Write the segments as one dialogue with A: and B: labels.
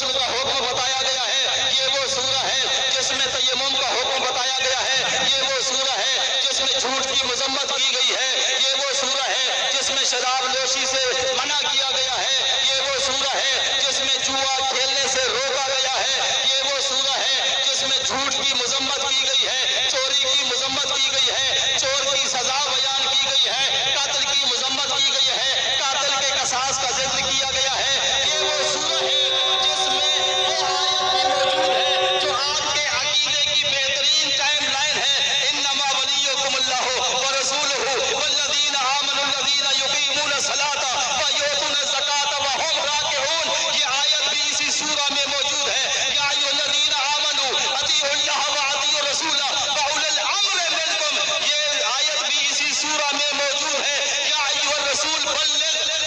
A: غسل کا حکم بتایا گیا ہے، یہ وہ سورہ ہے جس میں تیمم کا حکم بتایا گیا ہے، یہ وہ سورہ ہے جس میں جھوٹ کی مذمت کی گئی ہے، یہ وہ سورہ ہے جس میں شراب نوشی سے منع کیا گیا ہے، یہ وہ سورہ ہے جس میں جوا کھیلنے سے روکا گیا ہے، یہ وہ سورہ ہے جس میں جھوٹ کی مذمت کی گئی ہے، چوری کی مذمت کی گئی ہے، چور کی سزا بیان کی گئی ہے، قاتل کی مذمت کی گئی ہے، قاتل کے قصاص کا ذکر کیا گیا ہے، یہ وہ سورہ ہے جس میں وہ آیت بھی موجود ہے جو آپ کے عقیدے کی بہترین ٹائم لائن ہے، انما ولیکم اللہ ورسولہ والذین آمنوا الذین یقیمون الصلاۃ ویؤتون الزکاۃ وہم راکعون، یہ آیت بھی اسی سورہ میں موجود ہے، یا ایھا الذین آمنوا اطیعوا اللہ واطیعوا الرسول واولی الامر منکم، یہ آیت بھی اسی سورہ میں موجود ہے، یا ایھا الرسول بلغ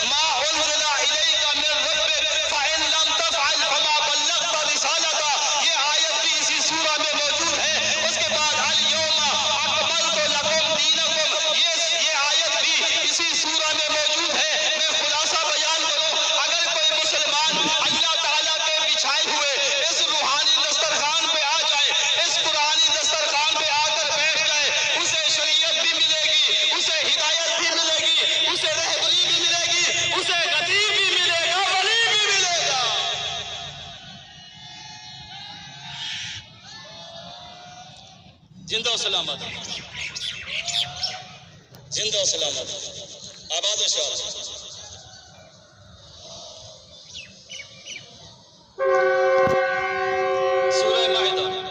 A: ما انزل الیک من ربک فإن لم تفعل فما بلغت رسالتہ، یہ آیت بھی اسی سورہ میں موجود ہے۔ اس کے بعد الیوم اکملت لکم دینکم، یہ آیت بھی اسی سورہ میں موجود ہے۔ میں خلاصہ بیان کروں، اگر کوئی مسلمان اللہ تعالیٰ کے بچھائے ہوئے اس روحانی دسترخوان پہ آ جائے، اس قرآنی دسترخوان پہ آ کر بیٹھ جائے، اسے شریعت بھی ملے گی، اسے ہدایت بھی ملے گی، اسے رہبری بھی ملے گی، اسے غدیر بھی ملے گا، ولی بھی ملے گا۔ زندہ و سلامت، زندہ و سلامت، آباد و شاد۔ سورہ مائدہ